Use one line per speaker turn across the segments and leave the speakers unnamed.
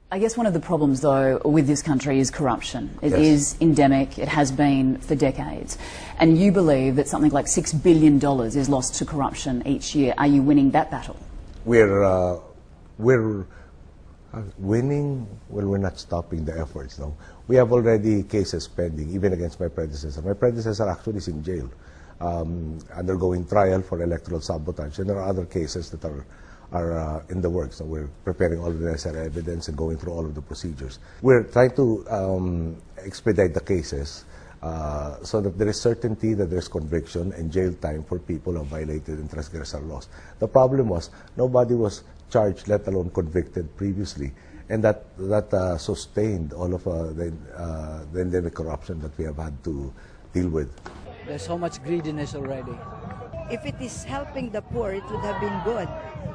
I guess one of the problems, though, with this country is corruption. It is endemic. It has been for decades. And you believe that something like $6 billion is lost to corruption each year. Are you winning that battle?
We're winning. Well, we're not stopping the efforts, no. We have already cases pending, even against my predecessor. My predecessor actually is in jail, undergoing trial for electoral sabotage. And there are other cases that are in the works. So we're preparing all of the necessary evidence and going through all of the procedures. We're trying to expedite the cases so that there is certainty that there's conviction and jail time for people who have violated and transgressed our laws. The problem was nobody was charged, let alone convicted previously, and that sustained all of the endemic corruption that we have had to deal with.
There's so much greediness already.
If it is helping the poor, it would have been good.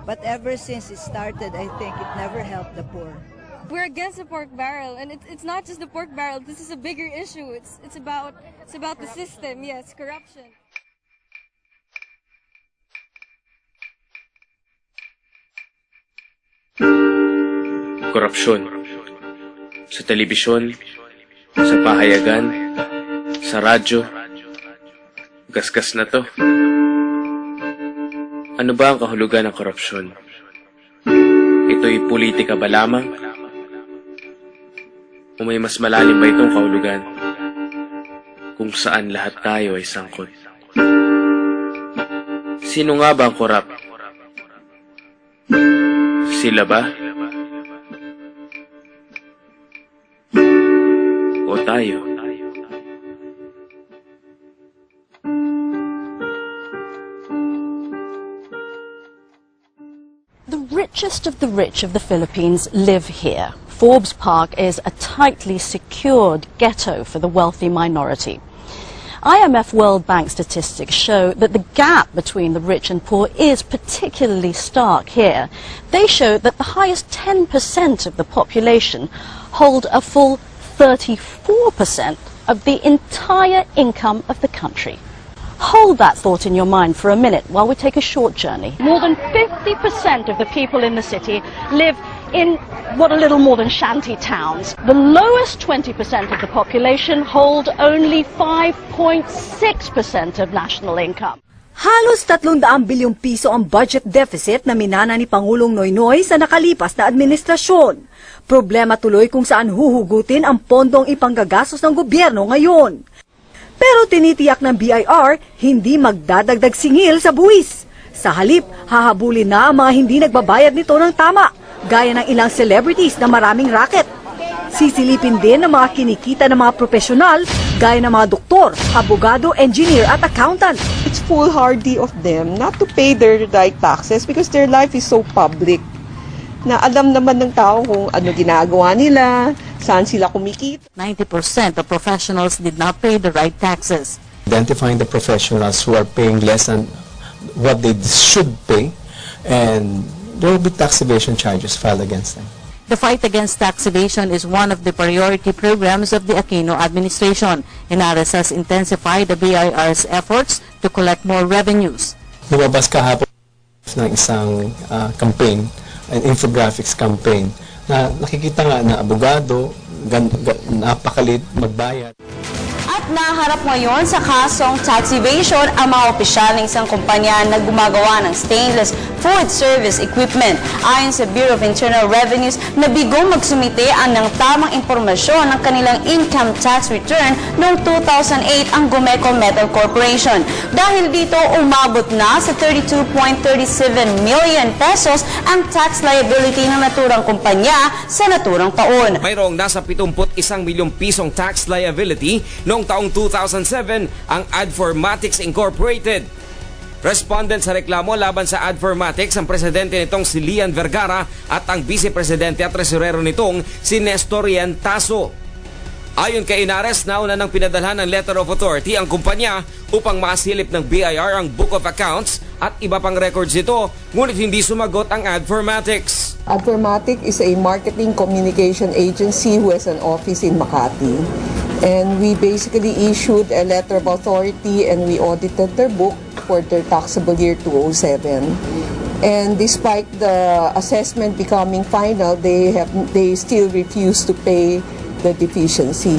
But ever since it started, I think it never helped the poor.
We're against the pork barrel, and it's not just the pork barrel. This is a bigger issue. It's about the system. Yes, corruption.
Korupsyon. Sa telebisyon, sa pahayagan, sa radyo. Gasgas na to. Ano ba ang kahulugan ng korupsyon? Ito'y politika ba lamang? O may mas malalim ba itong kahulugan? Kung saan lahat tayo ay sangkot. Sino nga ba ang korap? Sila ba? O tayo?
Richest of the rich of the Philippines live here. Forbes Park is a tightly secured ghetto for the wealthy minority. IMF World Bank statistics show that the gap between the rich and poor is particularly stark here. They show that the highest 10% of the population hold a full 34% of the entire income of the country. Hold that thought in your mind for a minute while we take a short journey. More than 50% of the people in the city live in what are little more than shanty towns. The lowest 20% of the population hold only 5.6% of national income.
Halos 300 bilyong piso ang budget deficit na minana ni Pangulong Noynoy sa nakalipas na administrasyon. Problema tuloy kung saan huhugutin ang pondong ipanggagastos ng gobyerno ngayon. Pero tinitiyak ng BIR, hindi magdadagdag singil sa buwis. Sa halip, hahabulin na ang mga hindi nagbabayad nito ng tama, gaya ng ilang celebrities na maraming racket. Sisilipin din ng mga kinikita ng mga profesional, gaya ng mga doktor, abogado, engineer at accountant.
It's foolhardy of them not to pay their right taxes because their life is so public. Na alam naman ng tao kung ano ginagawa nila, saan sila kumikita.
90% of professionals did not pay the right taxes.
Identifying the professionals who are paying less than what they should pay, and there will be tax evasion charges filed against them.
The fight against tax evasion is one of the priority programs of the Aquino administration. Inares has intensified the BIR's efforts to collect more revenues.
Lumabas kahapon ng isang campaign, an infographics campaign, na nakikita nga na abogado, napakalit magbayad.
At naharap ngayon sa kasong tax evasion ang mga opisyal ng isang kumpanya na gumagawa ng stainless food service equipment. Ayon sa Bureau of Internal Revenues, nabigong magsumite ang ng tamang impormasyon ng kanilang income tax return noong 2008 ang Gomeco Metal Corporation. Dahil dito, umabot na sa 32.37 million pesos ang tax liability ng naturang kumpanya sa naturang taon.
Mayroong nasa 71 milyong pisong tax liability noong taong 2007 ang Adformatics Incorporated. Respondent sa reklamo laban sa Adformatics ang presidente nitong si Lian Vergara at ang vice-presidente at tresurero nitong si Nestor Taso. Ayon kay Inares, nauna nang pinadalhan ng letter of authority ang kumpanya upang masilip ng BIR ang Book of Accounts at iba pang records nito, ngunit hindi sumagot ang Adformatics.
Adformatics is a marketing communication agency who has an office in Makati. And we basically issued a letter of authority and we audited their book for their taxable year 2007. And despite the assessment becoming final, they still refuse to pay the deficiency.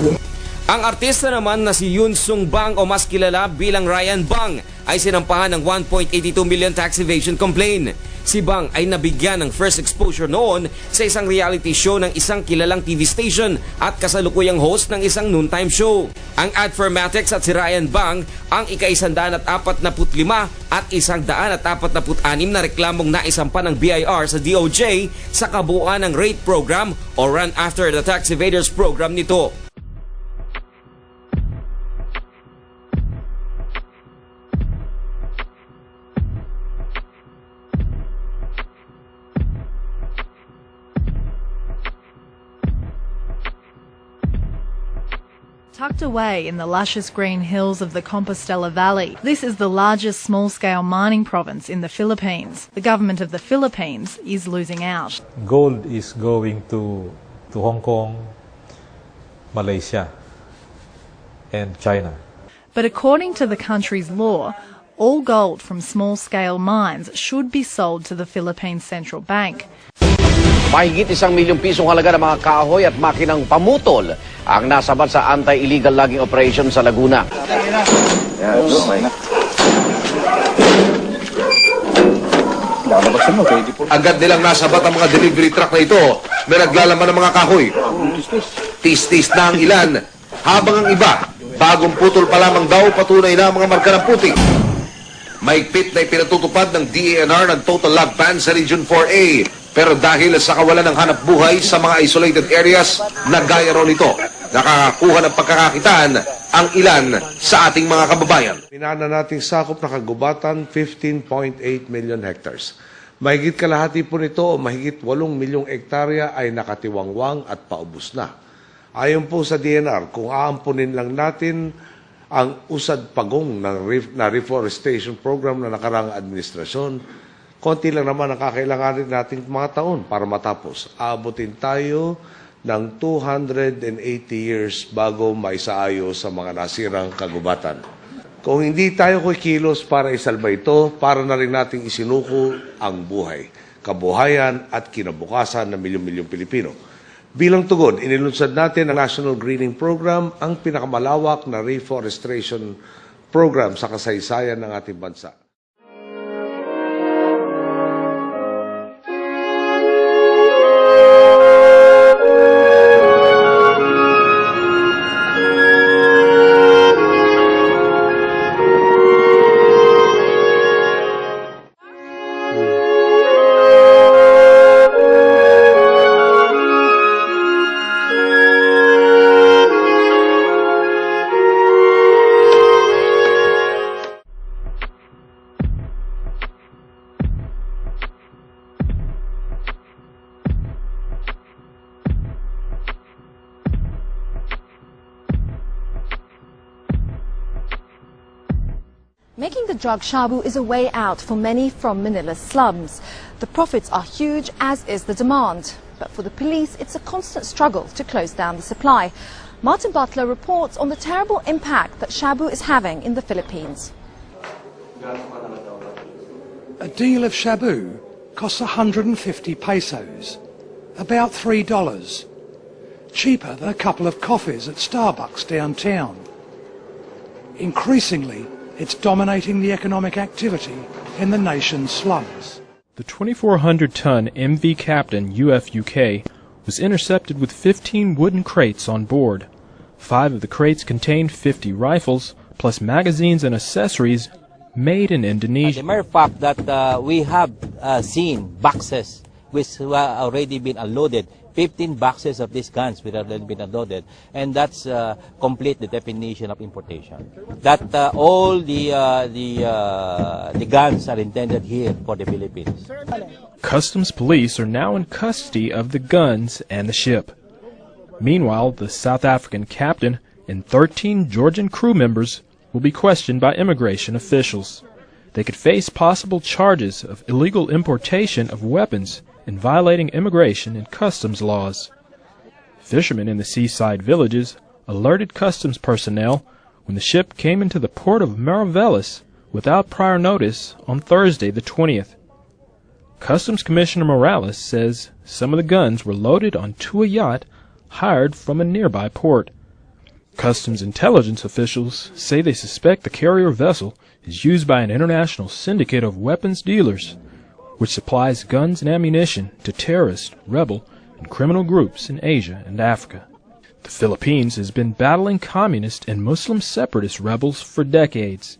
Ang artista naman na si Yun Sung Bang o mas kilala bilang Ryan Bang ay sinampahan ng 1.82 million tax evasion complaint. Si Bang ay nabigyan ng first exposure noon sa isang reality show ng isang kilalang TV station at kasalukuyang host ng isang noontime show. Ang Adformatics at si Ryan Bang ang ika-145 at 146 na reklamong naisampa ng BIR sa DOJ sa kabuuan ng rate program o Run After the Tax Evaders program nito.
Tucked away in the luscious green hills of the Compostela Valley, this is the largest small-scale mining province in the Philippines. The government of the Philippines is losing out.
Gold is going to Hong Kong, Malaysia, and China.
But according to the country's law, all gold from small-scale mines should be sold to the Philippines Central Bank.
Mahigit 1 milyong pisong halaga ng mga kahoy at makinang pamutol ang nasabat sa anti-illegal logging operation sa Laguna.
Agad nilang nasabat ang mga delivery truck na ito na naglalaman ng mga kahoy. Tis-tis na ang ilan, habang ang iba, bagong putol pa lamang daw patunay na ang mga marka ng putik. Maigpit na ipinatutupad ng DENR ng total log ban sa Region 4A. Pero dahil sa kawalan ng hanap buhay sa mga isolated areas na gaya ron ito, nakakakuha ng pagkakakitaan ang ilan sa ating mga kababayan.
Minana nating sakop na kagubatan 15.8 million hectares. Mahigit kalahati po nito o mahigit 8 milyong hektarya ay nakatiwangwang at paubos na. Ayon po sa DNR, kung aampunin lang natin ang usad pagong na reforestation program na nakarang administrasyon, konti lang naman ang kakailanganin nating mga taon para matapos. Aabutin tayo ng 280 years bago maisaayos sa mga nasirang kagubatan. Kung hindi tayo kikilos para isalba ito, para na rin nating isinuko ang buhay, kabuhayan at kinabukasan ng milyong-milyong Pilipino. Bilang tugon, inilunsad natin ang National Greening Program, ang pinakamalawak na reforestation program sa kasaysayan ng ating bansa.
Making the drug shabu is a way out for many from Manila's slums. The profits are huge, as is the demand. But for the police, it's a constant struggle to close down the supply. Martin Butler reports on the terrible impact that shabu is having in the Philippines.
A deal of shabu costs 150 pesos, about $3. Cheaper than a couple of coffees at Starbucks downtown. Increasingly, it's dominating the economic activity in the nation's slums.
The 2,400-ton MV Captain UFUK was intercepted with 15 wooden crates on board. 5 of the crates contained 50 rifles, plus magazines and accessories made in Indonesia.
The mere fact that we have seen boxes which have already been unloaded, 15 boxes of these guns which have already been unloaded, and that's complete the definition of importation. That all the guns are intended here for the Philippines.
Customs police are now in custody of the guns and the ship. Meanwhile, the South African captain and 13 Georgian crew members will be questioned by immigration officials. They could face possible charges of illegal importation of weapons and violating immigration and customs laws. Fishermen in the seaside villages alerted customs personnel when the ship came into the port of Mariveles without prior notice on Thursday the 20th. Customs Commissioner Morales says some of the guns were loaded onto a yacht hired from a nearby port. Customs intelligence officials say they suspect the carrier vessel is used by an international syndicate of weapons dealers, which supplies guns and ammunition to terrorist, rebel, and criminal groups in Asia and Africa. The Philippines has been battling communist and Muslim separatist rebels for decades.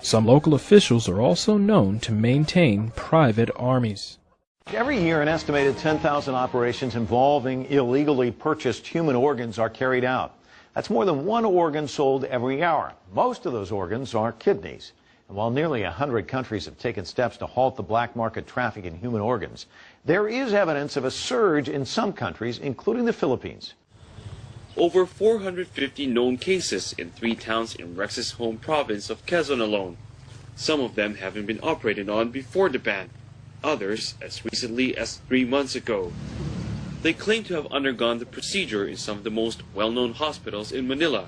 Some local officials are also known to maintain private armies.
Every year, an estimated 10,000 operations involving illegally purchased human organs are carried out. That's more than one organ sold every hour. Most of those organs are kidneys. And while nearly 100 countries have taken steps to halt the black market traffic in human organs, there is evidence of a surge in some countries, including the Philippines.
Over 450 known cases in 3 towns in Rex's home province of Quezon alone. Some of them haven't been operated on before the ban, others as recently as 3 months ago. They claim to have undergone the procedure in some of the most well-known hospitals in Manila,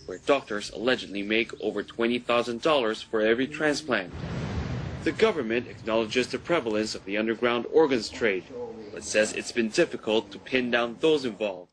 where doctors allegedly make over $20,000 for every transplant. The government acknowledges the prevalence of the underground organs trade, but says it's been difficult to pin down those involved.